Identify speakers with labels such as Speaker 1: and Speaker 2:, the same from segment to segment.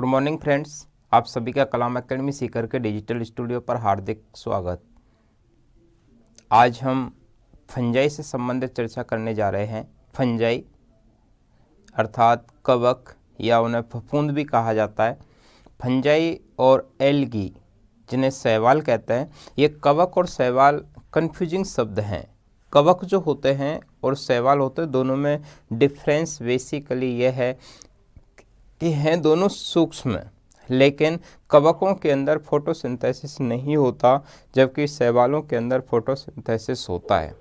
Speaker 1: Good morning friends, आप सभी का कलाम एकेडमी सीकर के डिजिटल स्टूडियो पर हार्दिक स्वागत। आज हम फंजाई से संबंधित चर्चा करने जा रहे हैं। फंजाई अर्थात कवक या उन्हें फफूंद भी कहा जाता है। फंजाई और एल्गी जिन्हें शैवाल कहते हैं, ये कवक और शैवाल कन्फ्यूजिंग शब्द हैं। कवक जो होते हैं और शैवाल होते हैं, दोनों में डिफरेंस बेसिकली यह है कि हैं दोनों सूक्ष्म, लेकिन कवकों के अंदर फोटोसिंथेसिस नहीं होता, जबकि शैवालों के अंदर फोटोसिंथेसिस होता है।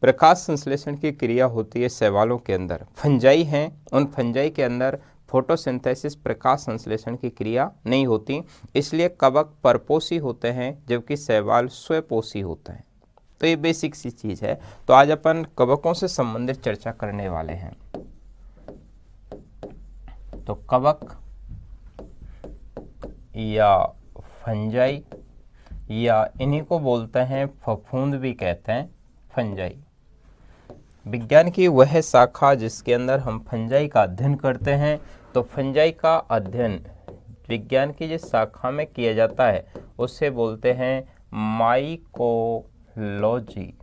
Speaker 1: प्रकाश संश्लेषण की क्रिया होती है शैवालों के अंदर। फंजाई हैं, उन फंजाई के अंदर फोटोसिंथेसिस प्रकाश संश्लेषण की क्रिया नहीं होती, इसलिए कवक परपोषी होते हैं जबकि शैवाल स्वपोषी होते हैं। तो ये बेसिक सी चीज़ है। तो आज अपन कवकों से संबंधित चर्चा करने वाले हैं। तो कवक या फंजाई या इन्हीं को बोलते हैं फफूंद भी कहते हैं फंजाई। विज्ञान की वह शाखा जिसके अंदर हम फंजाई का अध्ययन करते हैं। तो फंजाई का अध्ययन विज्ञान की जिस शाखा में किया जाता है उसे बोलते हैं माइकोलॉजी।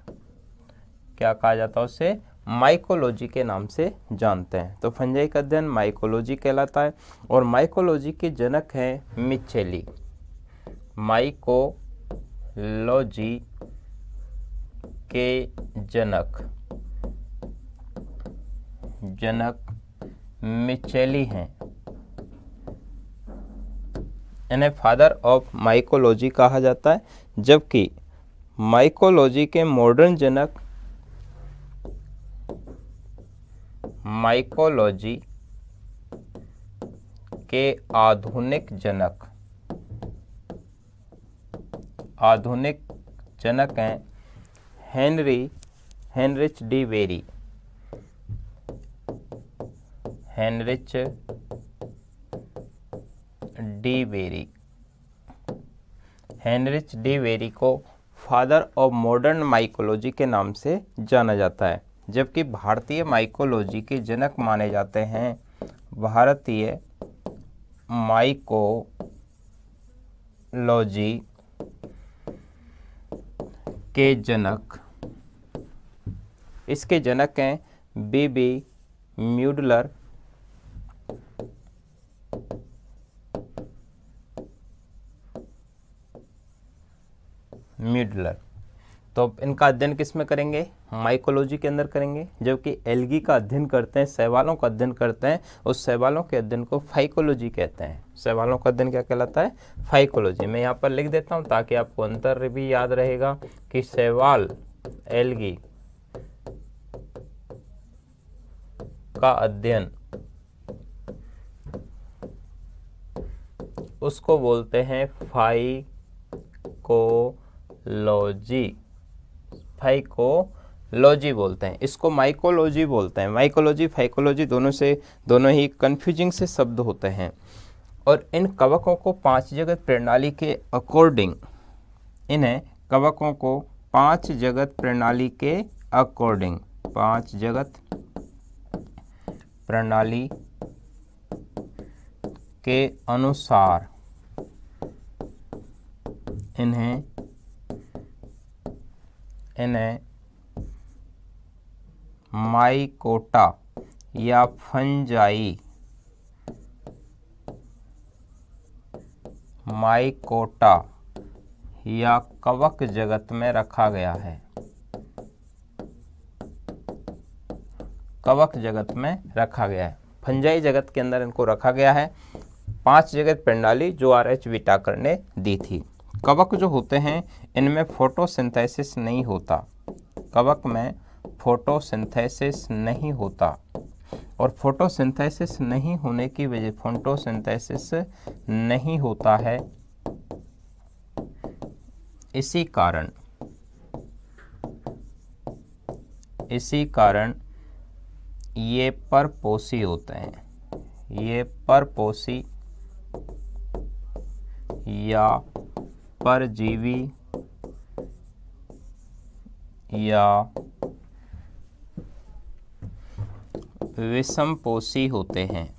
Speaker 1: क्या कहा जाता है उसे? माइकोलॉजी के नाम से जानते हैं। तो फंजाई का अध्ययन माइकोलॉजी कहलाता है और माइकोलॉजी के जनक हैं मिचेली। माइकोलॉजी के जनक मिचेली हैं। इन्हें फादर ऑफ माइकोलॉजी कहा जाता है, जबकि माइकोलॉजी के मॉडर्न जनक माइकोलॉजी के आधुनिक जनक हैं Heinrich D very. Heinrich D very को फादर ऑफ मॉडर्न माइकोलॉजी के नाम से जाना जाता है, जबकि भारतीय माइकोलॉजी के जनक माने जाते हैं भारतीय माइकोलॉजी के जनक, इसके जनक हैं बीबी म्यूडलर, तो इनका अध्ययन किस में करेंगे? माइकोलॉजी के अंदर करेंगे। जबकि एल्गी का अध्ययन करते हैं, शैवालों का अध्ययन करते हैं, उस शैवालों के अध्ययन को फाइकोलॉजी कहते हैं। शैवालों का अध्ययन क्या कहलाता है? फाइकोलॉजी। मैं यहाँ पर लिख देता हूँ ताकि आपको अंतर भी याद रहेगा कि शैवाल एल्गी का अध्ययन उसको बोलते हैं फाइकोलॉजी बोलते हैं। इसको माइकोलॉजी बोलते हैं। माइकोलॉजी फाइकोलॉजी दोनों ही कंफ्यूजिंग से शब्द होते हैं। और इन कवकों को 5 जगत प्रणाली के अकॉर्डिंग, इन्हें कवकों को 5 जगत प्रणाली के अकॉर्डिंग, 5 जगत प्रणाली के अनुसार इन्हें माइकोटा या फंजाई, माइकोटा या कवक जगत में रखा गया है। कवक जगत में रखा गया है। फंजाई जगत के अंदर इनको रखा गया है। 5 जगत प्रणाली जो RH विटाकर ने दी थी। कवक जो होते हैं इनमें फोटोसिंथेसिस नहीं होता। कवक में फोटोसिंथेसिस नहीं होता और फोटोसिंथेसिस नहीं होने की वजह फोटोसिंथेसिस नहीं होता है, इसी कारण ये परपोषी होते हैं। ये परपोषी या परजीवी या विषमपोषी होते हैं।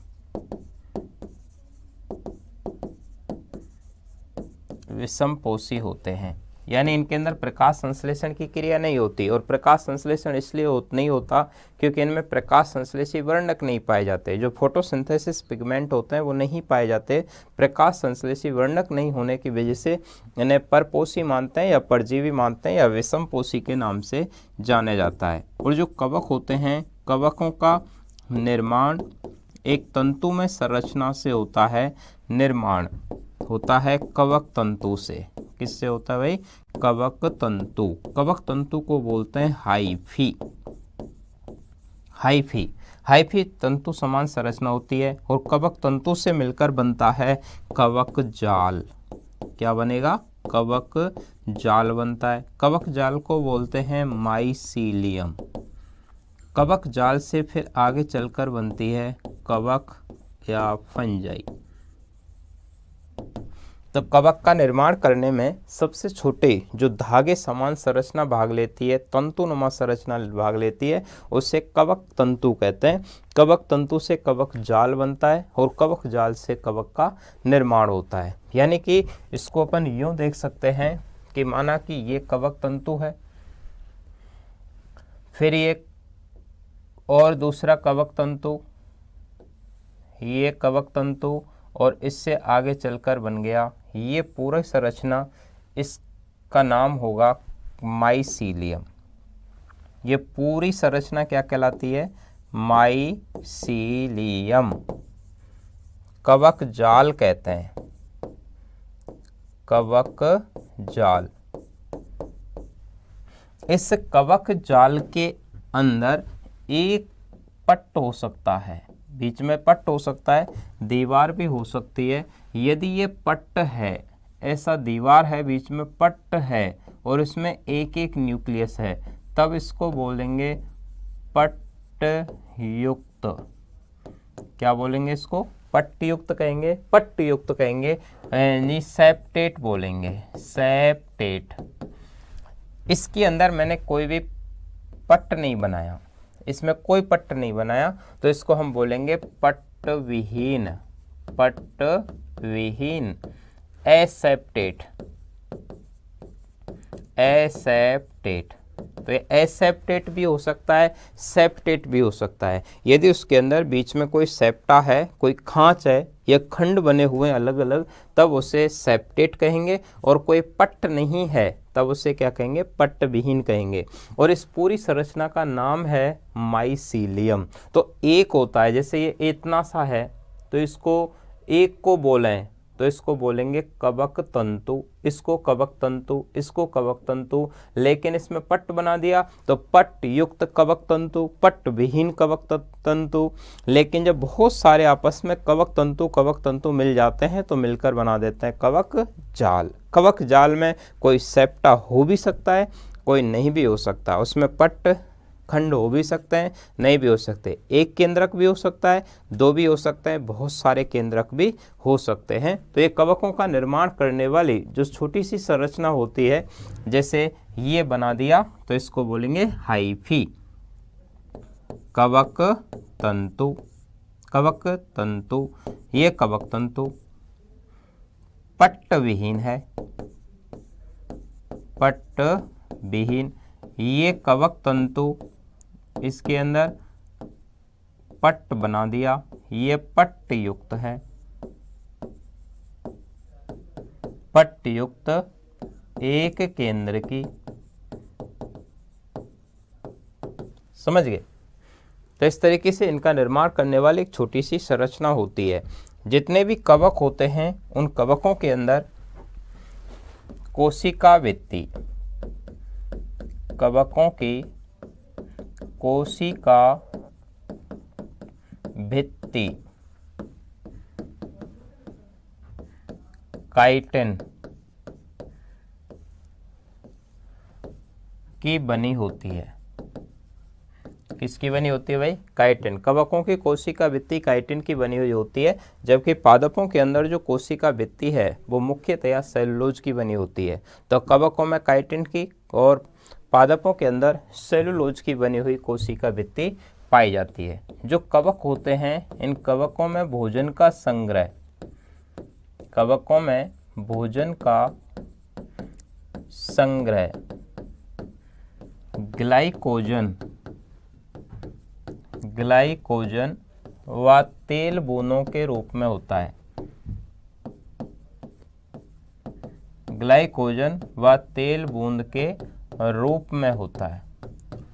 Speaker 1: विषमपोषी होते हैं, यानी इनके अंदर प्रकाश संश्लेषण की क्रिया नहीं होती। और प्रकाश संश्लेषण इसलिए नहीं होता क्योंकि इनमें प्रकाश संश्लेषी वर्णक नहीं पाए जाते। जो फोटोसिंथेसिस पिगमेंट होते हैं वो नहीं पाए जाते, प्रकाश संश्लेषी वर्णक नहीं होने की वजह से इन्हें परपोषी मानते हैं या परजीवी मानते हैं या विषमपोषी के नाम से जाना जाता है। और जो कवक होते हैं, कवकों का निर्माण एक तंतुमय संरचना से होता है। निर्माण होता है कवक तंतु से। किससे होता है भाई? कवक तंतु। कवक तंतु को बोलते हैं हाइफी। हाइफी हाइफी तंतु समान संरचना होती है और कवक तंतु से मिलकर बनता है कवक जाल। क्या बनेगा? कवक जाल बनता है। कवक जाल को बोलते हैं माइसीलियम। कवक जाल से फिर आगे चलकर बनती है कवक या फंजाई। तो कवक का निर्माण करने में सबसे छोटे जो धागे समान संरचना भाग लेती है, तंतुनुमा संरचना भाग लेती है, उसे कवक तंतु कहते हैं। कवक तंतु से कवक जाल बनता है और कवक जाल से कवक का निर्माण होता है। यानी कि इसको अपन यूं देख सकते हैं कि माना कि ये कवक तंतु है, फिर ये और दूसरा कवक तंतु, ये कवक तंतु, और इससे आगे चलकर बन गया ये पूरा संरचना, इसका नाम होगा माइसीलियम। ये पूरी संरचना क्या कहलाती है? माइसीलियम। कवक जाल कहते हैं, कवक जाल। इस कवक जाल के अंदर एक पट्ट हो सकता है, बीच में पट्ट हो सकता है, दीवार भी हो सकती है। यदि ये पट्ट है, ऐसा दीवार है, बीच में पट्ट है और इसमें एक एक न्यूक्लियस है, तब इसको बोलेंगे पट्ट युक्त। क्या बोलेंगे इसको? पट्ट युक्त कहेंगे, पट्ट युक्त कहेंगे, यानी सेप्टेट बोलेंगे, सेप्टेट। इसके अंदर मैंने कोई भी पट्ट नहीं बनाया, इसमें कोई पट्ट नहीं बनाया, तो इसको हम बोलेंगे पट्ट विहीन, पट्ट विहीन, एसेप्टेट, एसेप्टेट। तो ये एसेप्टेट भी हो सकता है, सेप्टेट भी हो सकता है। यदि उसके अंदर बीच में कोई सेप्टा है, कोई खांच है या खंड बने हुए अलग अलग, तब उसे सेप्टेट कहेंगे। और कोई पट्ट नहीं है तब उसे क्या कहेंगे? पट्ट विहीन कहेंगे। और इस पूरी संरचना का नाम है माइसीलियम। तो एक होता है, जैसे ये इतना सा है तो इसको एक को बोलें तो इसको बोलेंगे कवक तंतु, इसको कवक तंतु, इसको कवक तंतु। लेकिन इसमें पट्ट बना दिया तो पट्ट युक्त कवक तंतु, पट्ट विहीन कवक तंतु। लेकिन जब बहुत सारे आपस में कवक तंतु मिल जाते हैं तो मिलकर बना देते हैं कवक जाल। कवक जाल में कोई सेप्टा हो भी सकता है, कोई नहीं भी हो सकता, उसमें पट्ट खंड हो भी सकते हैं, नहीं भी हो सकते, एक केंद्रक भी हो सकता है, दो भी हो सकते हैं, बहुत सारे केंद्रक भी हो सकते हैं। तो ये कवकों का निर्माण करने वाली जो छोटी सी संरचना होती है, जैसे ये बना दिया तो इसको बोलेंगे हाइफी, कवक तंतु, कवक तंतु। ये कवक तंतु पट्ट विहीन है, पट्ट विहीन। ये कवक तंतु, इसके अंदर पट्ट बना दिया, ये पट्ट युक्त है, पट्ट युक्त, एक केंद्र की। समझ गए? तो इस तरीके से इनका निर्माण करने वाली एक छोटी सी संरचना होती है। जितने भी कवक होते हैं उन कवकों के अंदर कोशिका भित्ति, कवकों की कोशिका भित्ति, काइटिन की बनी होती है। किसकी बनी होती है भाई? काइटिन। कवकों की कोशिका भित्ति काइटिन की बनी हुई होती है, जबकि पादपों के अंदर जो कोशिका भित्ति है वो मुख्यतया सेलुलोज की बनी होती है। तो कवकों में काइटिन की और पादपों के अंदर सेलुलोज की बनी हुई कोशिका भित्ति पाई जाती है। जो कवक होते हैं, इन कवकों में भोजन का संग्रह, कवकों में भोजन का संग्रह ग्लाइकोजन व तेल बूंदों के रूप में होता है। ग्लाइकोजन व तेल बूंद के रूप में होता है।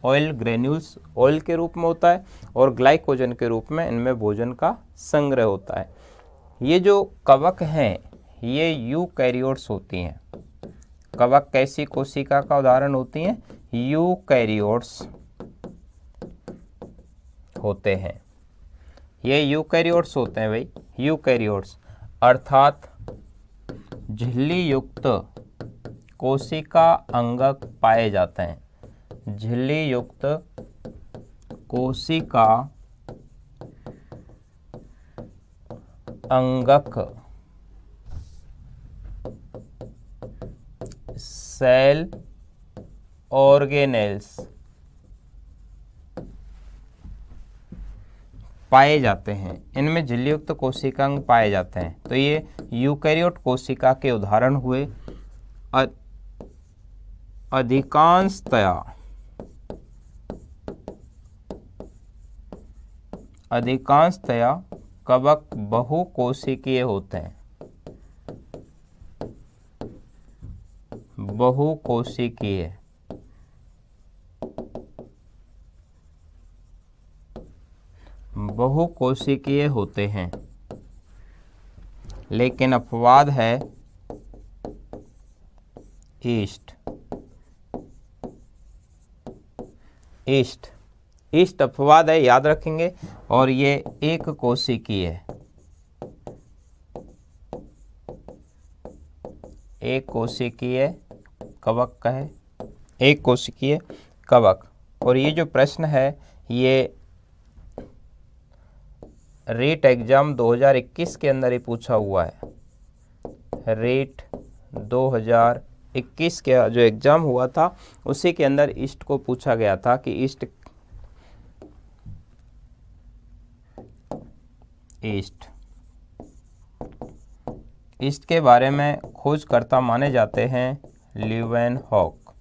Speaker 1: ऑयल ग्रेन्यूल्स ऑयल के रूप में होता है और ग्लाइकोजन के रूप में इनमें भोजन का संग्रह होता है। ये जो कवक हैं ये यूकैरियोट्स होती हैं। कवक कैसी कोशिका का उदाहरण होती हैं? यूकैरियोट्स होते हैं। ये यूकैरियोट्स होते हैं भाई, यूकैरियोट्स अर्थात झिल्ली युक्त कोशिका अंगक पाए जाते हैं। झिल्ली युक्त कोशिका अंगक सेल ऑर्गेनेल्स पाए जाते हैं। इनमें झिल्लीयुक्त कोशिकांग पाए जाते हैं। तो ये यूकैरियोट कोशिका के उदाहरण हुए। अधिकांशतया कवक बहुकोशिकीय होते हैं। बहुकोशिकीय होते हैं, लेकिन अपवाद है ईस्ट अपवाद है, याद रखेंगे। और ये एक कोशिकीय है, एक कोशिकीय कवक का है, एक कोशिकीय कवक। और ये जो प्रश्न है ये रेट एग्जाम 2021 के अंदर ही पूछा हुआ है। रेट 2021 के जो एग्जाम हुआ था उसी के अंदर ईस्ट को पूछा गया था कि ईस्ट के बारे में खोजकर्ता माने जाते हैं ल्यूवेनहॉक।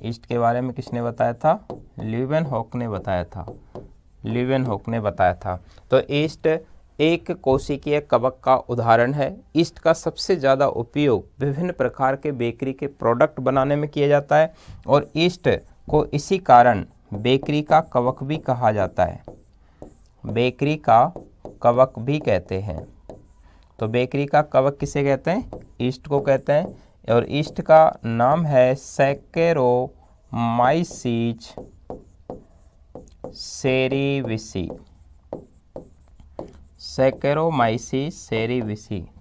Speaker 1: ईस्ट के बारे में किसने बताया था? ल्यूवेनहॉक ने बताया था। तो ईस्ट एक कोशिकीय कवक का उदाहरण है। ईस्ट का सबसे ज़्यादा उपयोग विभिन्न प्रकार के बेकरी के प्रोडक्ट बनाने में किया जाता है और ईस्ट को इसी कारण बेकरी का कवक भी कहा जाता है। बेकरी का कवक भी कहते हैं। तो बेकरी का कवक किसे कहते हैं? ईस्ट को कहते हैं। और ईस्ट का नाम है सैकेरोमाइसीज सेरीविसी।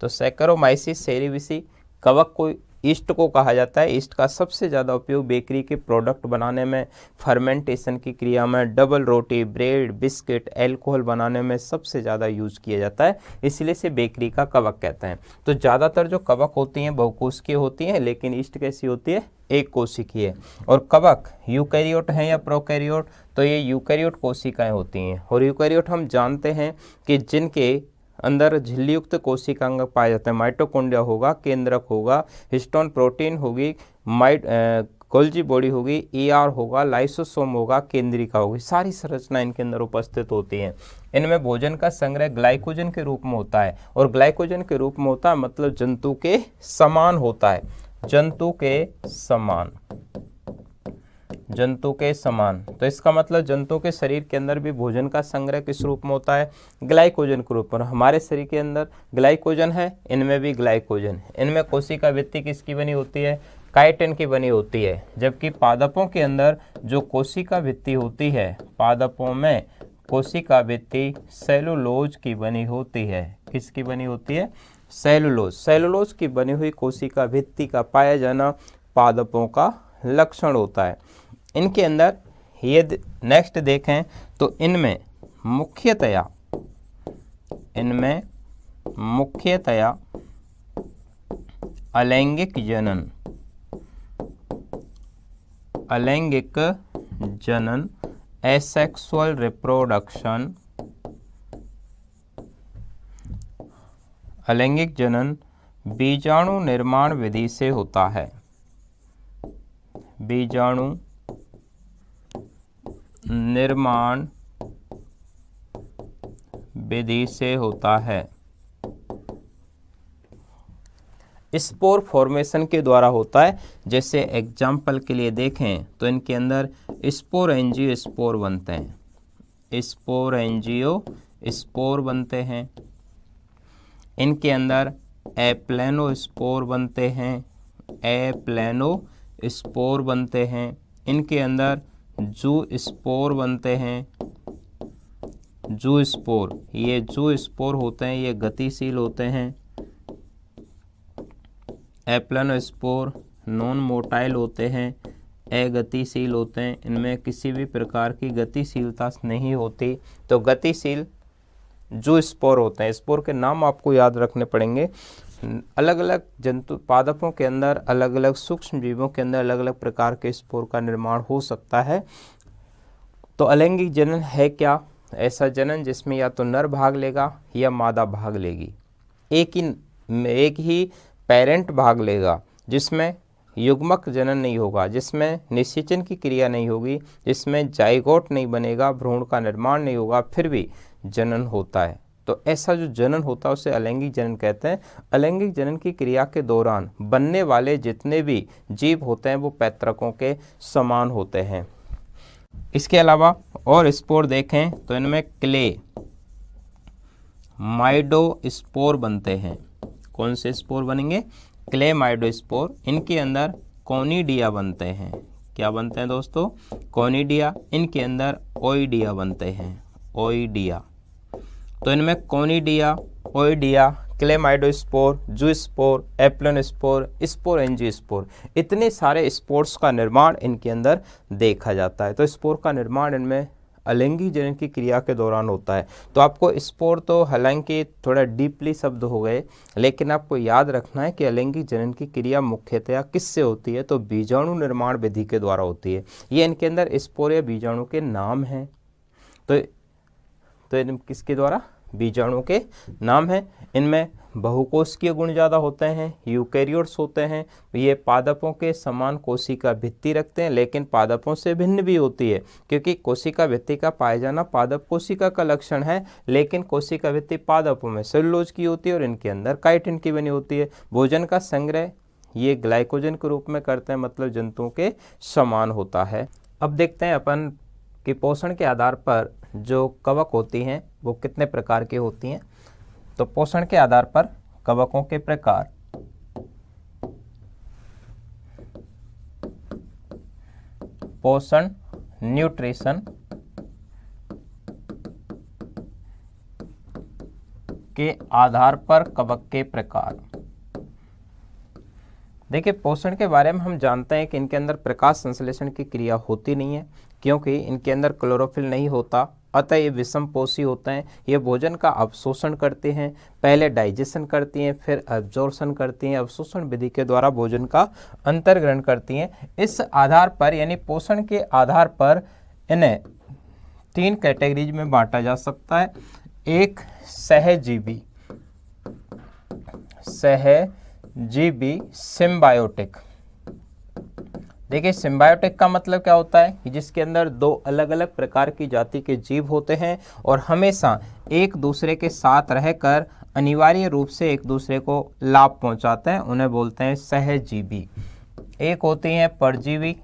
Speaker 1: तो सैकेरोमाइसीस सेरीविसी कवक को ईस्ट को कहा जाता है। ईस्ट का सबसे ज़्यादा उपयोग बेकरी के प्रोडक्ट बनाने में, फर्मेंटेशन की क्रिया में, डबल रोटी, ब्रेड, बिस्किट, एल्कोहल बनाने में सबसे ज़्यादा यूज़ किया जाता है, इसलिए से बेकरी का कवक कहते हैं। तो ज़्यादातर जो कवक होती हैं बहुकोशिकीय होती हैं, लेकिन ईस्ट कैसी होती है? एक कोशिकीय। और कवक यूकैरियोट हैं या प्रोकैरियोट? तो ये यूकैरियोट कोशिकाएं होती हैं। और यूकैरियोट हम जानते हैं कि जिनके अंदर झिल्लीयुक्त कोशिकांग पाए जाते हैं। माइटोकॉन्ड्रिया होगा, केंद्रक होगा, हिस्टोन प्रोटीन होगी, गोल्जी बॉडी होगी, ER होगा, लाइसोसोम होगा, केंद्रिका होगी। सारी संरचना इनके अंदर उपस्थित होती हैं। इनमें भोजन का संग्रह ग्लाइकोजन के रूप में होता है। और ग्लाइकोजन के रूप में होता है मतलब जंतु के समान होता है। जंतु के समान। तो इसका मतलब जंतु के शरीर के अंदर भी भोजन का संग्रह किस रूप में होता है? ग्लाइकोजन के रूप में। हमारे शरीर के अंदर ग्लाइकोजन है, इनमें भी ग्लाइकोजन है। इनमें कोशिका भित्ति किसकी बनी होती है? काइटिन की बनी होती है। जबकि पादपों के अंदर जो कोशिका भित्ति होती है, पादपों में कोशिका भित्ति सेलुलोज की बनी होती है। किसकी बनी होती है? सेलुलोज की बनी हुई कोशिका भित्ति का पाया जाना पादपों का लक्षण होता है। इनके अंदर ये नेक्स्ट देखें तो इनमें मुख्यतया अलैंगिक जनन एसेक्सुअल रिप्रोडक्शन, अलैंगिक जनन बीजाणु निर्माण विधि से होता है। बीजाणु निर्माण विधि से होता है। स्पोर फॉर्मेशन के द्वारा होता है। जैसे एग्जाम्पल के लिए देखें तो इनके अंदर स्पोर एंजियो स्पोर बनते हैं, स्पोर एंजियो स्पोर बनते हैं। इनके अंदर एप्लेनो स्पोर बनते हैं, एप्लेनो स्पोर बनते हैं। इनके अंदर जू स्पोर बनते हैं, जू स्पोर। ये जू स्पोर होते हैं, ये गतिशील होते हैं। एप्लेनो स्पोर नॉन मोटाइल होते हैं, अगतिशील होते हैं। इनमें किसी भी प्रकार की गतिशीलता नहीं होती। तो गतिशील जो स्पोर होते हैं, स्पोर के नाम आपको याद रखने पड़ेंगे। अलग अलग जंतु पादपों के अंदर, अलग अलग सूक्ष्म जीवों के अंदर अलग अलग प्रकार के स्पोर का निर्माण हो सकता है। तो अलैंगिक जनन है क्या? ऐसा जनन जिसमें या तो नर भाग लेगा या मादा भाग लेगी। एक ही पेरेंट भाग लेगा, जिसमें युग्मक जनन नहीं होगा, जिसमें निषेचन की क्रिया नहीं होगी, जिसमें जाइगोट नहीं बनेगा, भ्रूण का निर्माण नहीं होगा, फिर भी जनन होता है। तो ऐसा जो जनन होता है उसे अलैंगिक जनन कहते हैं। अलैंगिक जनन की क्रिया के दौरान बनने वाले जितने भी जीव होते हैं वो पैतृकों के समान होते हैं। इसके अलावा और स्पोर देखें तो इनमें क्ले माइडो स्पोर बनते हैं। कौन से स्पोर बनेंगे? Chlamydospore. इनके अंदर कोनिडिया बनते हैं। क्या बनते हैं दोस्तों? कोनिडिया। इनके अंदर ओइडिया बनते हैं, ओइडिया। तो इनमें conidia, oidia, chlamydospore, zoospore, aplanospore, spore angiospore, इतने सारे स्पोर्स का निर्माण इनके अंदर देखा जाता है। तो स्पोर का निर्माण इनमें अलैंगिक जनन की क्रिया के दौरान होता है। तो आपको स्पोर तो हालांकि थोड़ा डीपली शब्द हो गए, लेकिन आपको याद रखना है कि अलैंगिक जनन की क्रिया मुख्यतया किससे होती है? तो बीजाणु निर्माण विधि के द्वारा होती है। ये इनके अंदर स्पोर या बीजाणु के नाम हैं। तो किसके द्वारा? बीजाणु के नाम हैं। इनमें बहुकोशिकीय गुण ज़्यादा होते हैं, यूकैरियोट्स होते हैं। ये पादपों के समान कोशिका भित्ति रखते हैं, लेकिन पादपों से भिन्न भी होती है, क्योंकि कोशिका भित्ति का पाया जाना पादप कोशिका का लक्षण है, लेकिन कोशिका भित्ति पादपों में सेलुलोज की होती है और इनके अंदर काइटिन की बनी होती है। भोजन का संग्रह ये ग्लाइकोजन के रूप में करते हैं, मतलब जंतुओं के समान होता है। अब देखते हैं अपन कि पोषण के आधार पर जो कवक होती हैं वो कितने प्रकार की होती हैं। तो पोषण के आधार पर कवकों के प्रकार। पोषण, न्यूट्रिशन के आधार पर कवक के प्रकार। देखिए, पोषण के बारे में हम जानते हैं कि इनके अंदर प्रकाश संश्लेषण की क्रिया होती नहीं है, क्योंकि इनके अंदर क्लोरोफिल नहीं होता, अतः ये विषमपोषी होते हैं। ये भोजन का अवशोषण करते हैं, पहले डाइजेशन करती हैं, फिर एब्जॉर्प्शन करती हैं, अवशोषण विधि के द्वारा भोजन का अंतर्ग्रहण करती हैं। इस आधार पर यानी पोषण के आधार पर इन्हें 3 कैटेगरीज में बांटा जा सकता है। एक सहजीवी, सहजीवी सिम्बायोटिक। देखिए, सिम्बायोटिक का मतलब क्या होता है कि जिसके अंदर 2 अलग अलग प्रकार की जाति के जीव होते हैं और हमेशा एक दूसरे के साथ रहकर अनिवार्य रूप से एक दूसरे को लाभ पहुंचाते हैं, उन्हें बोलते हैं सहजीवी। एक होती हैं परजीवी।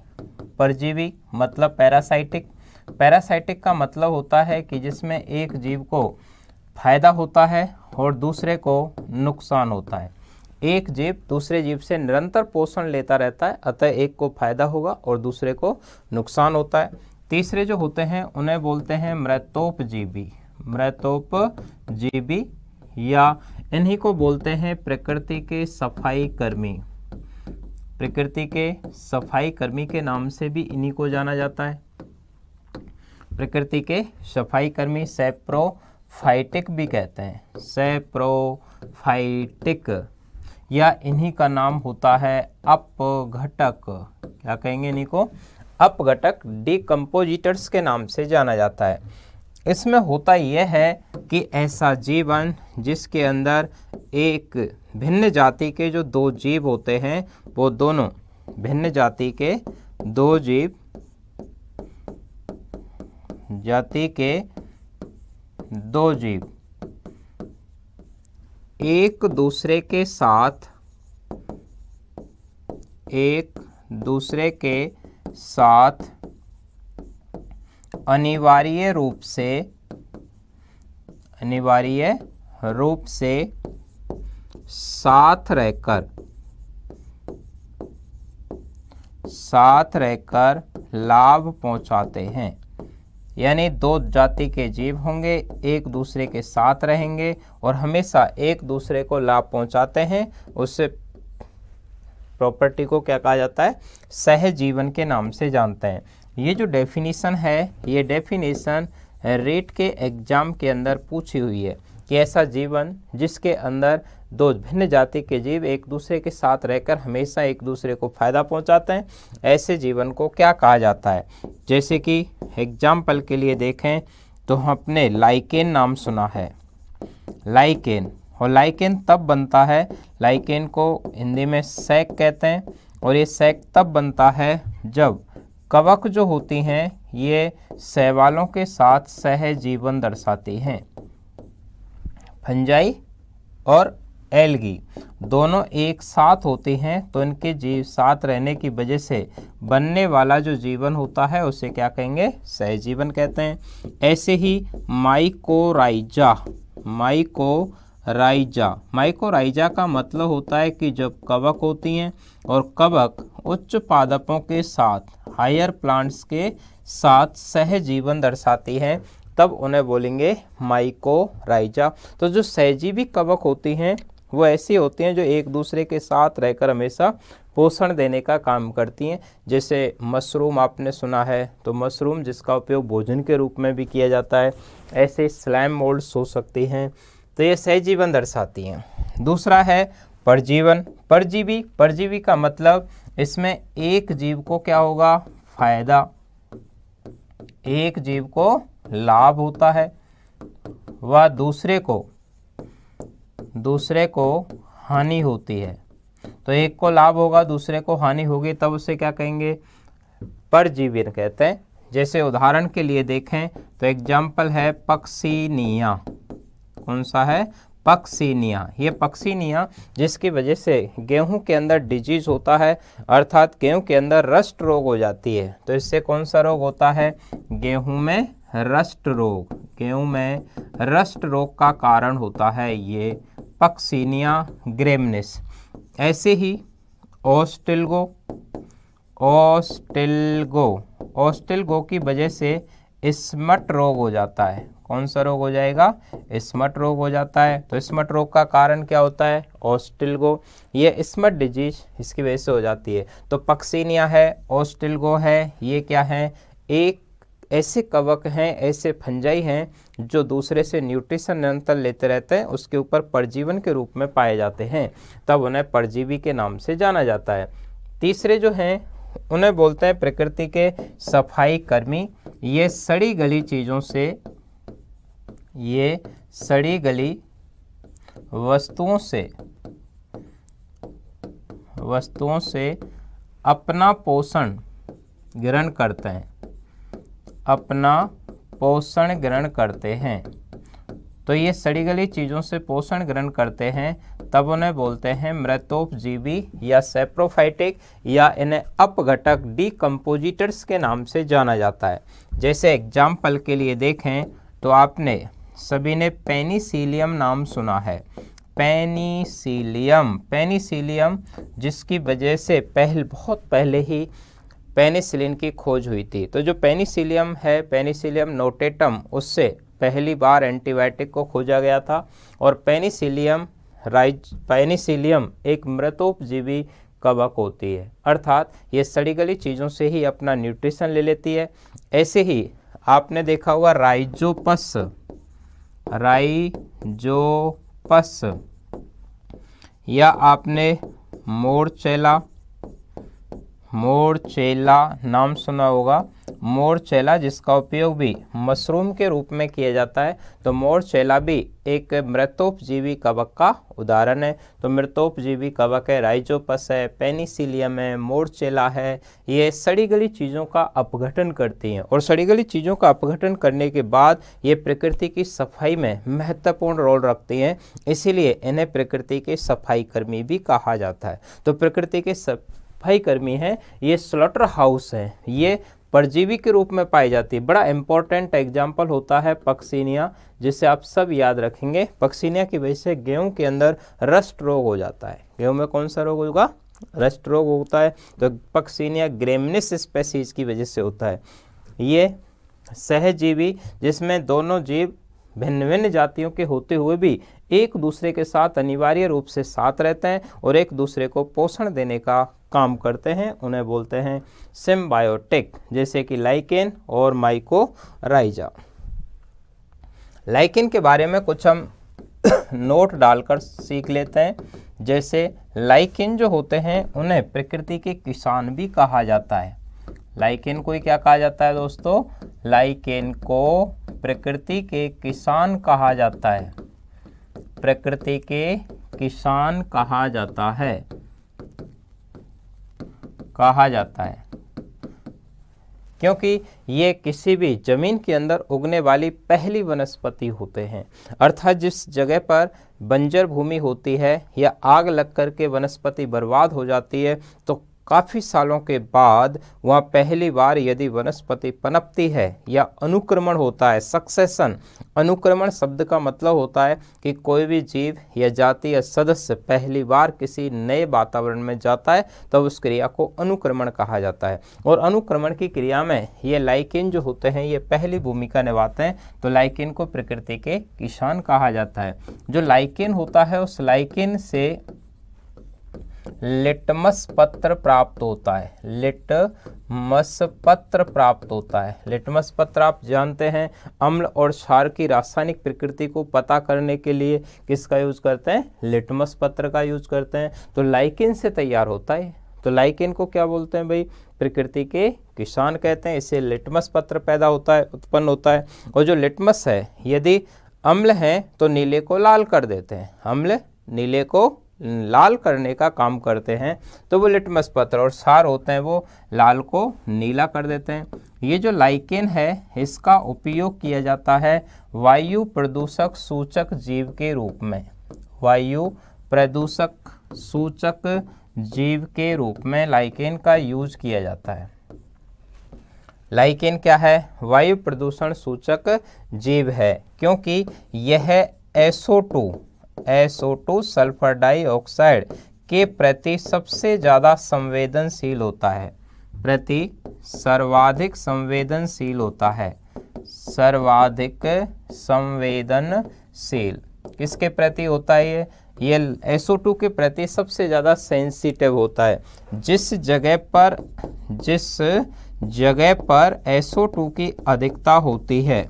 Speaker 1: परजीवी मतलब पैरासाइटिक। पैरासाइटिक का मतलब होता है कि जिसमें एक जीव को फायदा होता है और दूसरे को नुकसान होता है। एक जीव दूसरे जीव से निरंतर पोषण लेता रहता है, अतः एक को फायदा होगा और दूसरे को नुकसान होता है। तीसरे जो होते हैं उन्हें बोलते हैं मृतोपजीवी। मृतोपजीवी या इन्हीं को बोलते हैं प्रकृति के सफाई कर्मी। प्रकृति के सफाई कर्मी के नाम से भी इन्हीं को जाना जाता है। प्रकृति के सफाई कर्मी सैप्रोफाइटिक भी कहते हैं, सैप्रोफाइटिक, या इन्हीं का नाम होता है अपघटक। क्या कहेंगे इन्हीं को? अपघटक, डिकम्पोजिटर्स के नाम से जाना जाता है। इसमें होता यह है कि ऐसा जीवन जिसके अंदर एक भिन्न जाति के जो 2 जीव होते हैं वो दोनों भिन्न जाति के दो जीव, जाति के दो जीव एक दूसरे के साथ अनिवार्य रूप से साथ रहकर लाभ पहुंचाते हैं। यानी दो जाति के जीव होंगे, एक दूसरे के साथ रहेंगे और हमेशा एक दूसरे को लाभ पहुंचाते हैं। उससे प्रॉपर्टी को क्या कहा जाता है? सहजीवन के नाम से जानते हैं। ये जो डेफिनेशन है, ये डेफिनेशन रेट के एग्जाम के अंदर पूछी हुई है कि ऐसा जीवन जिसके अंदर दो भिन्न जाति के जीव एक दूसरे के साथ रहकर हमेशा एक दूसरे को फायदा पहुंचाते हैं, ऐसे जीवन को क्या कहा जाता है? जैसे कि एग्जाम्पल के लिए देखें तो हमने लाइकेन नाम सुना है, लाइकेन, और लाइकेन तब बनता है, लाइकेन को हिंदी में सैक कहते हैं, और ये सैक तब बनता है जब कवक जो होती हैं ये शैवालों के साथ सहजीवन दर्शाती हैं। फंजाई और एल्गी दोनों एक साथ होते हैं तो इनके जीव साथ रहने की वजह से बनने वाला जो जीवन होता है उसे क्या कहेंगे? सहजीवन कहते हैं। ऐसे ही माइकोराइजा का मतलब होता है कि जब कवक होती हैं और कवक उच्च पादपों के साथ, हायर प्लांट्स के साथ सहजीवन दर्शाती हैं, तब उन्हें बोलेंगे माइकोराइजा। तो जो सहजीवी कवक होती हैं वो ऐसी होती हैं जो एक दूसरे के साथ रहकर हमेशा पोषण देने का काम करती हैं। जैसे मशरूम आपने सुना है, तो मशरूम जिसका उपयोग भोजन के रूप में भी किया जाता है, ऐसे स्लैम मोल्ड्स हो सकती हैं, तो ये सहजीवन दर्शाती हैं। दूसरा है परजीवन, परजीवी का मतलब इसमें एक जीव को क्या होगा? फायदा, एक जीव को लाभ होता है, वह दूसरे को हानि होती है। तो एक को लाभ होगा, दूसरे को हानि होगी, तब उसे क्या कहेंगे? परजीवी कहते हैं। जैसे उदाहरण के लिए देखें तो एग्जाम्पल है पक्सीनिया। कौन सा है? पक्सीनिया। ये पक्सीनिया जिसकी वजह से गेहूं के अंदर डिजीज होता है, अर्थात गेहूं के अंदर रस्ट रोग हो जाती है। तो इससे कौन सा रोग होता है? गेहूं में रस्ट रोग। गेहूं में रस्ट रोग का कारण होता है ये पक्सीनिया ग्रेमिनिस। ऐसे ही ओस्टिलगो की वजह से स्मट रोग हो जाता है। कौन सा रोग हो जाएगा? स्मट रोग हो जाता है। तो स्मट रोग का कारण क्या होता है? ओस्टिलगो। ये स्मट डिजीज इसकी वजह से हो जाती है। तो पक्सीनिया है, ओस्टिलगो है, ये क्या है? एक ऐसे कवक हैं, ऐसे फंजाई हैं जो दूसरे से न्यूट्रिशन निरंतर लेते रहते हैं, उसके ऊपर परजीवन के रूप में पाए जाते हैं, तब उन्हें परजीवी के नाम से जाना जाता है। तीसरे जो हैं उन्हें बोलते हैं प्रकृति के सफाई कर्मी। ये सड़ी गली वस्तुओं से अपना पोषण ग्रहण करते हैं। तो ये सड़ी गली चीज़ों से पोषण ग्रहण करते हैं, तब उन्हें बोलते हैं मृतोपजीवी या सैप्रोफाइटिक, या इन्हें अपघटक डीकम्पोजिटर्स के नाम से जाना जाता है। जैसे एग्जाम्पल के लिए देखें तो आपने सभी ने पेनिसिलियम नाम सुना है। पेनिसिलियम जिसकी वजह से बहुत पहले ही पेनिसिलिन की खोज हुई थी। तो जो पेनिसिलियम है, पेनिसिलियम नोटेटम, उससे पहली बार एंटीबायोटिक को खोजा गया था। और पेनिसिलियम एक मृतोपजीवी कवक होती है, अर्थात ये सड़ी गली चीज़ों से ही अपना न्यूट्रिशन ले लेती है। ऐसे ही आपने देखा होगा राइजोपस, या आपने मोरचेला नाम सुना होगा। मोरचेला, जिसका उपयोग भी मशरूम के रूप में किया जाता है। तो मोरचेला भी एक मृतोपजीवी कवक का उदाहरण है। तो मृतोपजीवी कवक है, राइजोपस है, पेनिसिलियम है, मोरचेला है, ये सड़ी गली चीज़ों का अपघटन करती हैं और सड़ी गली चीज़ों का अपघटन करने के बाद ये प्रकृति की सफाई में महत्वपूर्ण रोल रखती हैं, इसीलिए इन्हें प्रकृति के सफाई कर्मी भी कहा जाता है। तो प्रकृति के सफाई कर्मी हैं, ये स्लॉटर हाउस हैं, ये परजीवी के रूप में पाई जाती है। बड़ा इंपॉर्टेंट एग्जाम्पल होता है पक्सिनिया, जिसे आप सब याद रखेंगे। पक्सिनिया की वजह से गेहूं के अंदर रस्ट रोग हो जाता है। गेहूं में कौन सा रोग होगा? रस्ट रोग होता है। तो पक्सिनिया ग्रेमिनिस स्पेसीज की वजह से होता है। ये सहजीवी, जिसमें दोनों जीव भिन्न भिन्न जातियों के होते हुए भी एक दूसरे के साथ अनिवार्य रूप से साथ रहते हैं और एक दूसरे को पोषण देने का काम करते हैं, उन्हें बोलते हैं सिम्बायोटिक, जैसे कि लाइकेन और माइकोराइजा। लाइकेन के बारे में कुछ हम नोट डालकर सीख लेते हैं। जैसे लाइकेन जो होते हैं उन्हें प्रकृति के किसान भी कहा जाता है। लाइकेन को क्या कहा जाता है दोस्तों? लाइकेन को प्रकृति के किसान कहा जाता है। प्रकृति के किसान कहा जाता है, क्योंकि ये किसी भी जमीन के अंदर उगने वाली पहली वनस्पति होते हैं। अर्थात जिस जगह पर बंजर भूमि होती है या आग लग कर के वनस्पति बर्बाद हो जाती है, तो काफ़ी सालों के बाद वहाँ पहली बार यदि वनस्पति पनपती है या अनुक्रमण होता है, सक्सेशन। अनुक्रमण शब्द का मतलब होता है कि कोई भी जीव या जाति या सदस्य पहली बार किसी नए वातावरण में जाता है, तो उस क्रिया को अनुक्रमण कहा जाता है। और अनुक्रमण की क्रिया में ये लाइकेन जो होते हैं ये पहली भूमिका निभाते हैं। तो लाइकेन को प्रकृति के किसान कहा जाता है। जो लाइकेन होता है उस लाइकेन से लिटमस पत्र प्राप्त होता है। लिटमस पत्र प्राप्त होता है। लिटमस पत्र आप जानते हैं, अम्ल और क्षार की रासायनिक प्रकृति को पता करने के लिए किसका यूज करते हैं? लिटमस पत्र का यूज करते हैं। तो लाइकेन से तैयार होता है। तो लाइकेन को क्या बोलते हैं भाई? प्रकृति के किसान कहते हैं। इससे लिटमस पत्र पैदा होता है, उत्पन्न होता है। और जो लिटमस है, यदि अम्ल है तो नीले को लाल कर देते हैं। अम्ल नीले को लाल करने का काम करते हैं, तो वो लिटमस पत्र, और क्षार होते हैं वो लाल को नीला कर देते हैं। ये जो लाइकेन है इसका उपयोग किया जाता है वायु प्रदूषक सूचक जीव के रूप में। वायु प्रदूषक सूचक जीव के रूप में लाइकेन का यूज किया जाता है। लाइकेन क्या है? वायु प्रदूषण सूचक जीव है, क्योंकि यह SO2 सल्फर डाइऑक्साइड के प्रति सबसे ज़्यादा संवेदनशील होता है। सर्वाधिक संवेदनशील होता है। सर्वाधिक संवेदनशील किसके प्रति होता है? ये SO2 के प्रति सबसे ज़्यादा सेंसिटिव होता है। जिस जगह पर SO2 की अधिकता होती है,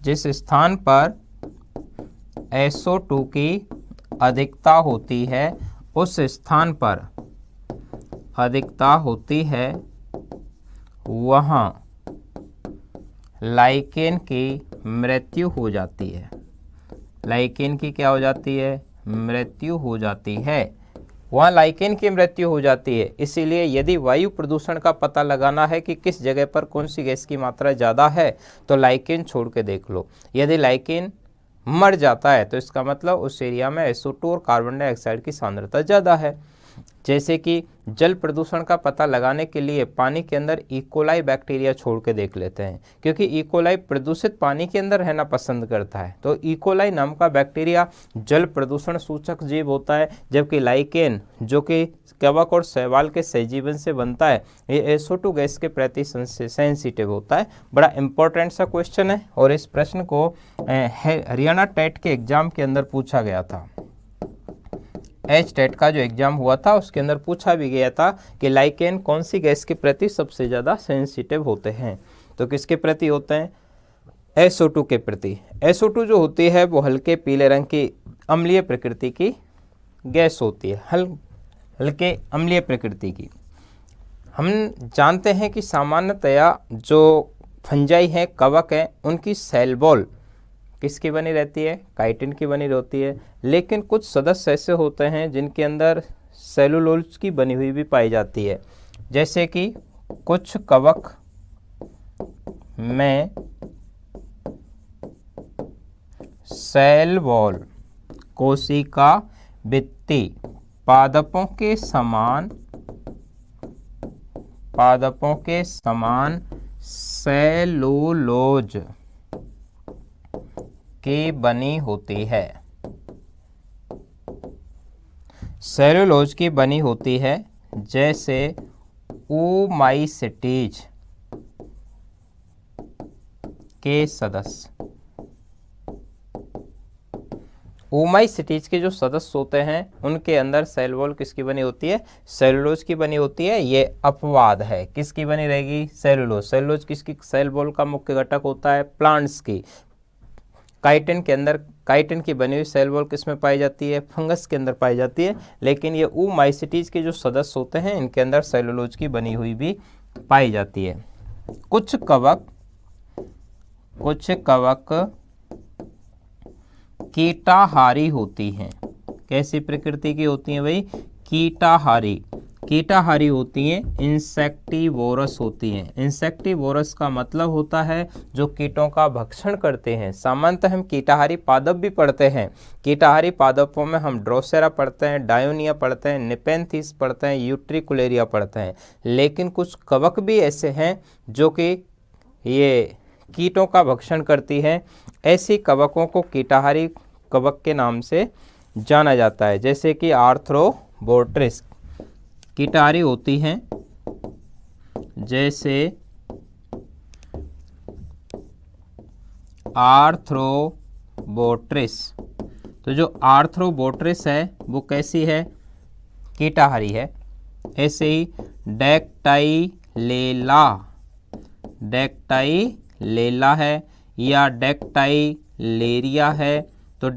Speaker 1: जिस स्थान पर SO2 की अधिकता होती है उस स्थान पर अधिकता होती है, वहाँ लाइकेन की मृत्यु हो जाती है। लाइकेन की क्या हो जाती है? मृत्यु हो जाती है। वहाँ लाइकेन की मृत्यु हो जाती है। इसीलिए यदि वायु प्रदूषण का पता लगाना है कि किस जगह पर कौन सी गैस की मात्रा ज़्यादा है, तो लाइकेन छोड़ के देख लो। यदि लाइकेन मर जाता है तो इसका मतलब उस एरिया में SO2 और कार्बन डाइऑक्साइड की सांद्रता ज़्यादा है। जैसे कि जल प्रदूषण का पता लगाने के लिए पानी के अंदर इकोलाई बैक्टीरिया छोड़ के देख लेते हैं, क्योंकि इकोलाई प्रदूषित पानी के अंदर रहना पसंद करता है। तो इकोलाई नाम का बैक्टीरिया जल प्रदूषण सूचक जीव होता है, जबकि लाइकेन जो कि कवक और शैवाल के सहजीवन से बनता है, ये SO2 गैस के प्रति सेंसिटिव होता है। बड़ा इंपॉर्टेंट सा क्वेश्चन है और इस प्रश्न को हरियाणा टेट के एग्जाम के अंदर पूछा गया था। टेट का जो एग्जाम हुआ था उसके अंदर पूछा भी गया था कि लाइकेन कौन सी गैस के प्रति सबसे ज़्यादा सेंसिटिव होते हैं। तो किसके प्रति होते हैं? SO2 के प्रति। SO2 जो होती है वो हल्के पीले रंग की अम्लीय प्रकृति की गैस होती है, हल्के अम्लीय प्रकृति की। हम जानते हैं कि सामान्यतया जो फंजाई हैं, कवक हैं, उनकी सेल वॉल किसकी बनी रहती है? काइटिन की बनी रहती है। लेकिन कुछ सदस्य ऐसे होते हैं जिनके अंदर सेलुलोज की बनी हुई भी पाई जाती है, जैसे कि कुछ कवक में सेल वॉल कोशिका भित्ति पादपों के समान सेलुलोज की बनी होती है। सेलुलोज की बनी होती है, जैसे ओमाइसिटीज के सदस्य। ओमाइसिटीज के जो सदस्य होते हैं उनके अंदर सेल वॉल किसकी बनी होती है? सेलुलोज की बनी होती है। ये अपवाद है। किसकी बनी रहेगी? सेलुलोज। सेलुलोज किसकी सेल वॉल का मुख्य घटक होता है? प्लांट्स की। काइटिन के अंदर काइटिन की बनी हुई सेल वॉल किस में पाई जाती है? फंगस के अंदर पाई जाती है। लेकिन ये ओमाइसिटीज के जो सदस्य होते हैं इनके अंदर सेलुलोज की बनी हुई भी पाई जाती है। कुछ कवक कीटाहारी होती हैं। कैसी प्रकृति की होती हैं भाई? कीटाहारी होती हैं, इंसेक्टिवोरस होती हैं। इंसेक्टिवोरस का मतलब होता है जो कीटों का भक्षण करते हैं। सामान्यतः हम कीटाहारी पादप भी पढ़ते हैं। कीटाहारी पादपों में हम ड्रोसेरा पढ़ते हैं, डायोनिया पढ़ते हैं, निपेंथिस पढ़ते हैं, यूट्रिकुलेरिया पढ़ते हैं। लेकिन कुछ कवक भी ऐसे हैं जो कि ये कीटों का भक्षण करती हैं। ऐसी कवकों को कीटाहारी कवक के नाम से जाना जाता है, जैसे कि आर्थ्रोबोट्रिस कीटाहारी होती हैं, जैसे आर्थ्रोबोट्रिस। तो जो आर्थ्रोबोट्रिस है वो कैसी है? कीटाहारी है। ऐसे ही डेक्टाइलेला है या डेक्टाइलेरिया है। तो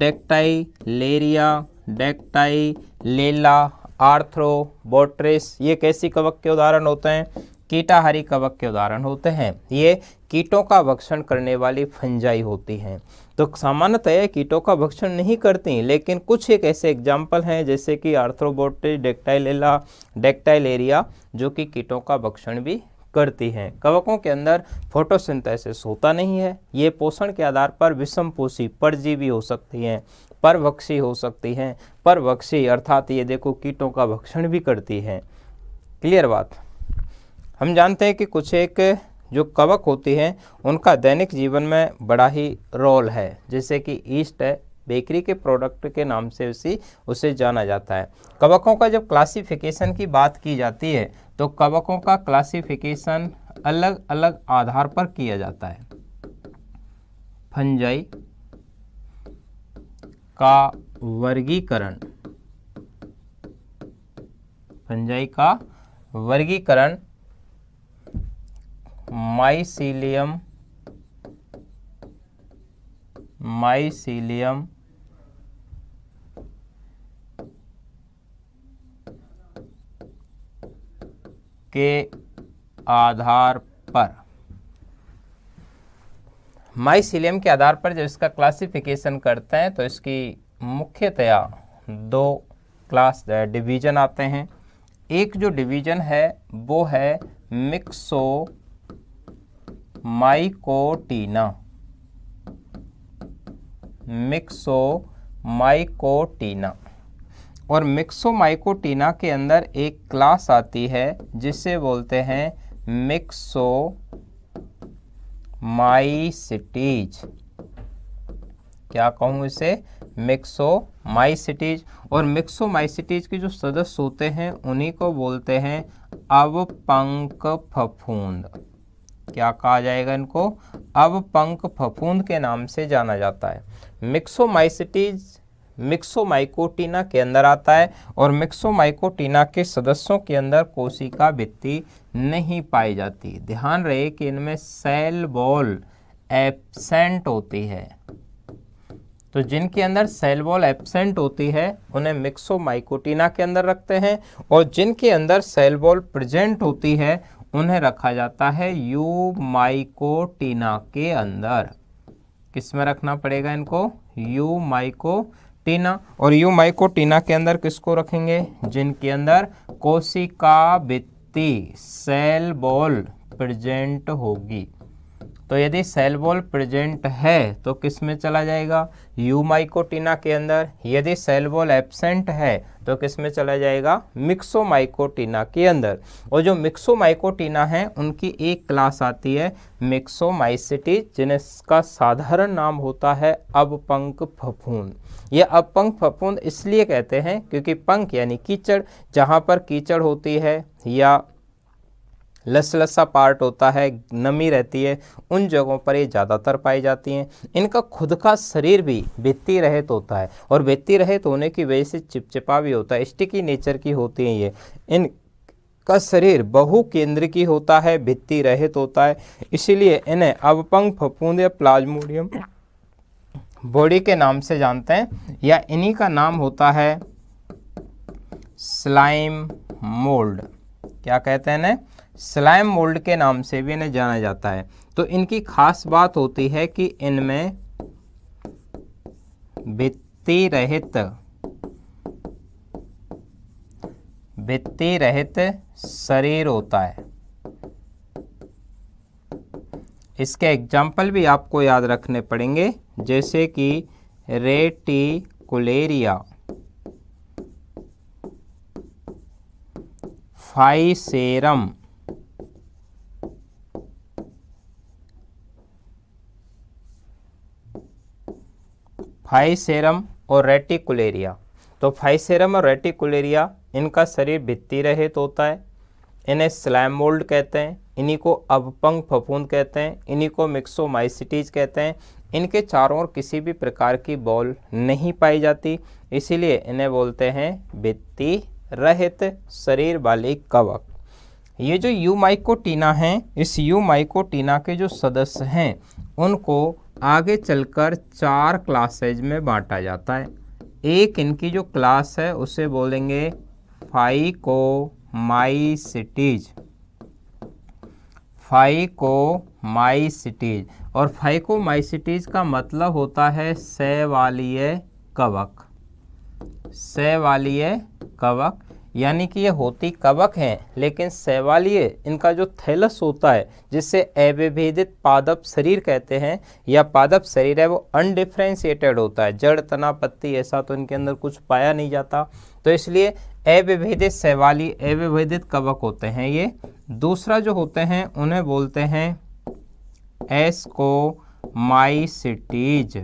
Speaker 1: डेक्टाइलेला, आर्थ्रोबोट्रिस ये कैसी कवक के उदाहरण होते हैं? कीटाहारी कवक के उदाहरण होते हैं। ये कीटों का भक्षण करने वाली फंजाई होती हैं। तो सामान्यतः कीटों का भक्षण नहीं करती, लेकिन कुछ एक ऐसे एग्जाम्पल हैं जैसे कि आर्थ्रोबोट्रिस, डेक्टाइलेला, डेक्टाइलेरिया जो कि कीटों का भक्षण भी करती हैं। कवकों के अंदर फोटोसिंथेसिस होता नहीं है। ये पोषण के आधार पर विषमपोषी परजीवी हो सकती हैं, परभक्षी हो सकती हैं। परभक्षी अर्थात ये देखो कीटों का भक्षण भी करती है। क्लियर बात? हम जानते हैं कि कुछ एक जो कवक होती हैं उनका दैनिक जीवन में बड़ा ही रोल है, जैसे कि ईस्ट है, बेकरी के प्रोडक्ट के नाम से उसे जाना जाता है। कवकों का जब क्लासिफिकेशन की बात की जाती है तो कवकों का क्लासिफिकेशन अलग अलग आधार पर किया जाता है। फंजाई का वर्गीकरण माइसीलियम के आधार पर, माइसीलियम के आधार पर जब इसका क्लासिफिकेशन करते हैं तो इसकी मुख्यतया दो क्लास डिवीजन आते हैं। एक जो डिवीजन है वो है मिक्सोमाइकोटीना। और मिक्सोमाइकोटीना के अंदर एक क्लास आती है जिसे बोलते हैं मिक्सोमाइसिटीज। क्या कहूँ इसे? मिक्सोमाइसिटीज। और मिक्सोमाइसिटीज के जो सदस्य होते हैं उन्हीं को बोलते हैं अवपंक फफूंद। क्या कहा जाएगा इनको? अवपंक फफूंद के नाम से जाना जाता है। मिक्सोमाइसिटीज मिक्सोमाइकोटीना के अंदर आता है और मिक्सोमाइकोटीना के सदस्यों के अंदर कोशिका भित्ति नहीं पाई जाती। ध्यान रहे कि इनमें सेल वॉल एब्सेंट होती है। तो जिनके अंदर सेल वॉल एब्सेंट होती है उन्हें मिक्सोमाइकोटिना के अंदर रखते हैं, और जिनके अंदर सेल वॉल प्रेजेंट होती है उन्हें रखा जाता है यूमाइकोटिना के अंदर। किस में रखना पड़ेगा इनको? यूमाइकोटिना। और यूमाइकोटिना के अंदर किसको रखेंगे? जिनके अंदर कोशिका भित्ति सेल वॉल प्रेजेंट होगी। तो यदि सेल वॉल प्रेजेंट है तो किस में चला जाएगा? यूमाइकोटिना के अंदर। यदि सेल वॉल एब्सेंट है तो किस में चला जाएगा? मिक्सोमाइकोटिना के अंदर। और जो मिक्सोमाइकोटिना है उनकी एक क्लास आती है मिक्सोमाइसिटीज, जिनका साधारण नाम होता है अपपंख फफूंद। ये अपपंख फफूंद इसलिए कहते हैं क्योंकि पंख यानी कीचड़, जहाँ पर कीचड़ होती है या लसलसा पार्ट होता है, नमी रहती है, उन जगहों पर ये ज़्यादातर पाई जाती हैं। इनका खुद का शरीर भी भित्ति रहित होता है, और भित्ति रहित होने की वजह से चिपचिपा भी होता है, स्टिकी नेचर की होती हैं ये। इनका शरीर बहुकेंद्रिकी होता है, भित्ति रहित होता है, इसीलिए इन्हें अपपंख फफूंद या प्लाज्मोडियम बॉडी के नाम से जानते हैं, या इन्हीं का नाम होता है स्लाइम मोल्ड। क्या कहते हैं इन्हें? स्लाइम मोल्ड के नाम से भी इन्हें जाना जाता है। तो इनकी खास बात होती है कि इनमें भित्ति रहित शरीर होता है। इसके एग्जाम्पल भी आपको याद रखने पड़ेंगे, जैसे कि रेटिकुलेरिया, फाइसेरम, फाइसेरम और रेटिकुलेरिया। तो फाइसेरम और रेटिकुलेरिया इनका शरीर भित्ति रहित होता है, इन्हें स्लाइम मोल्ड कहते हैं, इन्हीं को अपपंख फफूंद कहते हैं, इन्हीं को मिक्सोमाइसिटीज कहते हैं। इनके चारों ओर किसी भी प्रकार की बॉल नहीं पाई जाती, इसीलिए इन्हें बोलते हैं भित्ति रहित शरीर वाली कवक। ये जो यूमाइकोटिना हैं, इस यूमाइकोटिना के जो सदस्य हैं उनको आगे चलकर 4 क्लासेज में बांटा जाता है। एक इनकी जो क्लास है उसे बोलेंगे फाइकोमाइसिटीज, फाइकोमाइसिटीज। और फाइकोमाइसिटीज का मतलब होता है शैवालीय कवक, शैवालीय कवक, यानी कि ये होती कवक हैं लेकिन शैवालीय, इनका जो थैलस होता है जिससे अविभेदित पादप शरीर कहते हैं, या पादप शरीर है, वो अनडिफ्रेंशिएटेड होता है, जड़ तना पत्ती ऐसा तो इनके अंदर कुछ पाया नहीं जाता, तो इसलिए अविभेदित शैवाली अविभेदित कवक होते हैं ये। दूसरा जो होते हैं उन्हें बोलते हैं एस्कोमाइसिटीज,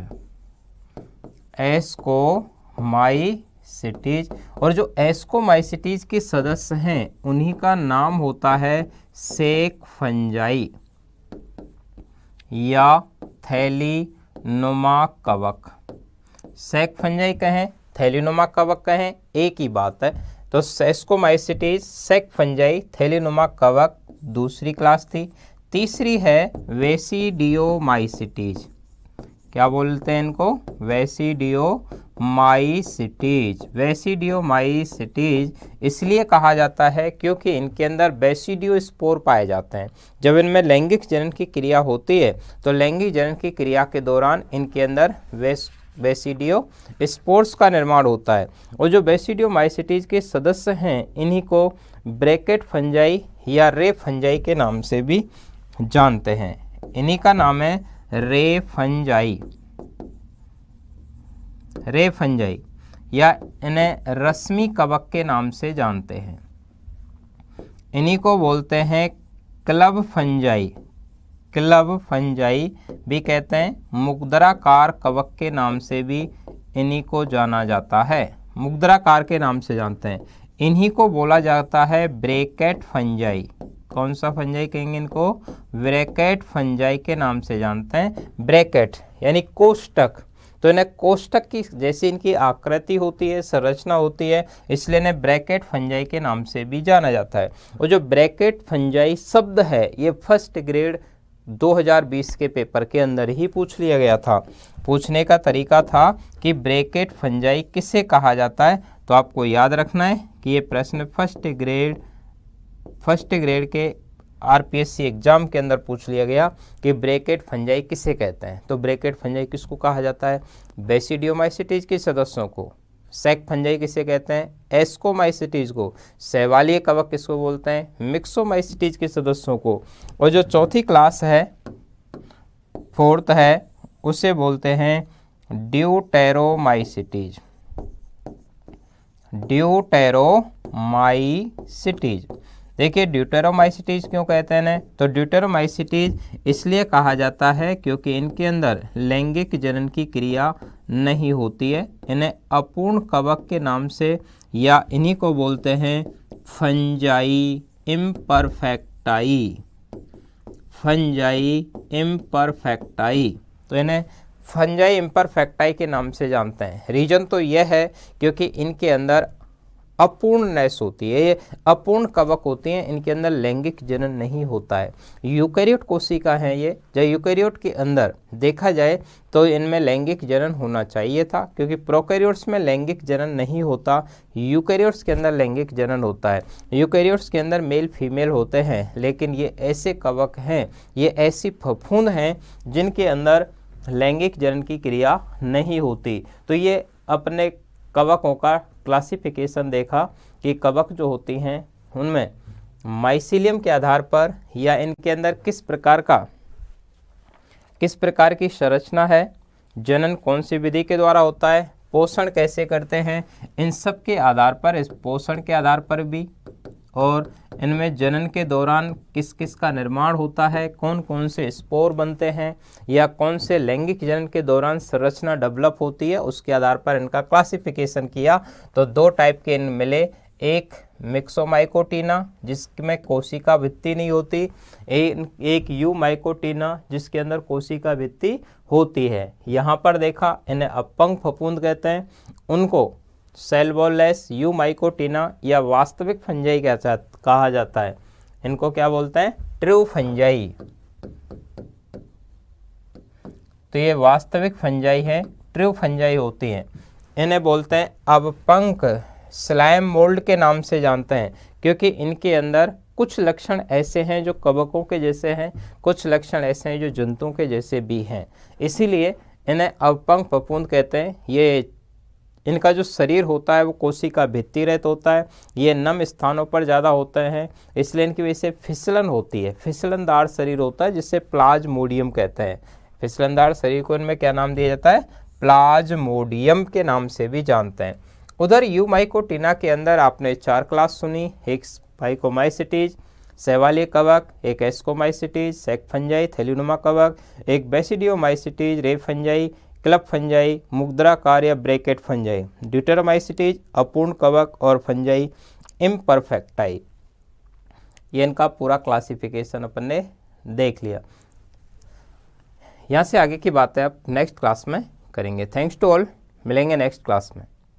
Speaker 1: एस्कोमाइसिटीज। और जो एस्कोमाइसिटीज के सदस्य हैं उन्हीं का नाम होता है सेक फंजाई या थैलीनुमा कवक। सेक फंजाई कहें, थैलीनुमा कवक कहें, एक ही बात है। तो एस्कोमाइसिटीज, सेक फंजाई, थैलीनुमा कवक दूसरी क्लास थी। तीसरी है वेसिडियोमाइसिटीज। क्या बोलते हैं इनको? वेसिडियोमाइसिटीज। वेसिडियोमाइसिटीज इसलिए कहा जाता है क्योंकि इनके अंदर बेसिडियोस्पोर पाए जाते हैं। जब इनमें लैंगिक जनन की क्रिया होती है तो लैंगिक जनन की क्रिया के दौरान इनके अंदर बेसिडियो स्पोर्स का निर्माण होता है। और जो बेसिडियोमाइसिटीज के सदस्य हैं इन्हीं को ब्रैकेट फंजाई या रे फंजाई के नाम से भी जानते हैं। इन्हीं का नाम है रे फंजाई, रे फंजाई, या इन्हें रश्मि कवक के नाम से जानते हैं। इन्हीं को बोलते हैं क्लब फंजाई, क्लब फंजाई भी कहते हैं। मुग्दराकार कवक के नाम से भी इन्हीं को जाना जाता है, मुग्दराकार के नाम से जानते हैं। इन्हीं को बोला जाता है ब्रैकेट फंजाई। कौन सा फंजाई कहेंगे इनको? ब्रैकेट फंजाई के नाम से जानते हैं। ब्रैकेट यानी कोष्टक, तो इन्हें कोष्टक की जैसी इनकी आकृति होती है, संरचना होती है, इसलिए इन्हें ब्रैकेट फंजाई के नाम से भी जाना जाता है। और जो ब्रैकेट फंजाई शब्द है ये फर्स्ट ग्रेड 2020 के पेपर के अंदर ही पूछ लिया गया था। पूछने का तरीका था कि ब्रैकेट फंजाई किसे कहा जाता है। तो आपको याद रखना है कि ये प्रश्न फर्स्ट ग्रेड के आरपीएससी एग्जाम के अंदर पूछ लिया गया कि ब्रैकेट फंजाई किसे कहते हैं। तो ब्रैकेट फंजाई किसको कहा जाता है? बेसिडियोमाइसिटीज के सदस्यों को। सैक फंजाई किसे कहते हैं? एस्कोमाइसिटीज को। शैवालीय कवक किसको बोलते हैं? मिक्सोमाइसिटीज के सदस्यों को। और जो चौथी क्लास है, फोर्थ है, उसे बोलते हैं ड्यूटेरोमाइसिटीज। ड्यूटेरोमाइसिटीज। देखिए ड्यूटेरोमाइसिटीज क्यों कहते हैं ना? तो ड्यूटेरोमाइसिटीज इसलिए कहा जाता है क्योंकि इनके अंदर लैंगिक जनन की क्रिया नहीं होती है। इन्हें अपूर्ण कवक के नाम से, या इन्हीं को बोलते हैं फंजाई इम्परफेक्टाई। Fungi imperfecti. तो इन्हें फंजाई इम्परफेक्टाई के नाम से जानते हैं। रीजन तो यह है क्योंकि इनके अंदर अपूर्णनेस होती है, ये अपूर्ण कवक होती हैं, इनके अंदर लैंगिक जनन नहीं होता है। यूकैरियोट कोशिका हैं ये। जब यूकैरियोट के अंदर देखा जाए तो इनमें लैंगिक जनन होना चाहिए था, क्योंकि प्रोकैरियोट्स में लैंगिक जनन नहीं होता, यूकैरियोट्स के अंदर लैंगिक जनन होता है। यूकैरियोट्स के अंदर मेल फीमेल होते हैं, लेकिन ये ऐसे कवक हैं, ये ऐसी फफूंद हैं जिनके अंदर लैंगिक जनन की क्रिया नहीं होती। तो ये अपने कवकों का क्लासिफिकेशन देखा कि कवक जो होती हैं उनमें माइसीलियम के आधार पर, या इनके अंदर किस प्रकार की संरचना है, जनन कौन सी विधि के द्वारा होता है, पोषण कैसे करते हैं, इन सब के आधार पर, इस पोषण के आधार पर भी, और इनमें जनन के दौरान किस किस का निर्माण होता है, कौन कौन से स्पोर बनते हैं, या कौन से लैंगिक जनन के दौरान संरचना डेवलप होती है, उसके आधार पर इनका क्लासिफिकेशन किया। तो दो टाइप के इन मिले, एक मिक्सोमाइकोटिना जिसमें कोशिका भित्ति नहीं होती, एक यूमाइकोटिना जिसके अंदर कोशिका भित्ति होती है। यहाँ पर देखा, इन्हें अपंग फफूंद कहते हैं, उनको सेल वॉललेस यूमाइकोटिना या वास्तविक फंजाई कहा जाता है। इनको क्या बोलते हैं? True fungi. तो ये वास्तविक फंजाई है, ट्रू फंजाई होती हैं। इन्हें बोलते हैं अपंक स्लाइम मोल्ड के नाम से जानते हैं, क्योंकि इनके अंदर कुछ लक्षण ऐसे हैं जो कवकों के जैसे हैं, कुछ लक्षण ऐसे हैं जो जंतुओं के जैसे भी हैं, इसीलिए इन्हें अपंक फफूंद कहते हैं। ये इनका जो शरीर होता है वो कोशिका भित्ति रहित होता है, ये नम स्थानों पर ज़्यादा होते हैं, इसलिए इनकी वजह से फिसलन होती है, फिसलनदार शरीर होता है जिसे प्लाज्मोडियम कहते हैं। फिसलनदार शरीर को इनमें क्या नाम दिया जाता है? प्लाज्मोडियम के नाम से भी जानते हैं। उधर यूमाइकोटिना के अंदर आपने 4 क्लास सुनी, एक स्पाइकोमाइसिटीज शैवालीय कवक, एक एस्कोमाइसिटीज सैक फंजाई थैलियोनुमा कवक, एक बेसिडियोमाइसिटीज रे फंजाई, क्लब फंजाई, मुद्राकार या ब्रैकेट फंजाई, ड्यूटेरोमाइसिटीज अपूर्ण कवक, और फंजाई इम्परफेक्टाई। ये इनका पूरा क्लासिफिकेशन अपन ने देख लिया। यहाँ से आगे की बातें आप नेक्स्ट क्लास में करेंगे। थैंक्स टू ऑल, मिलेंगे नेक्स्ट क्लास में।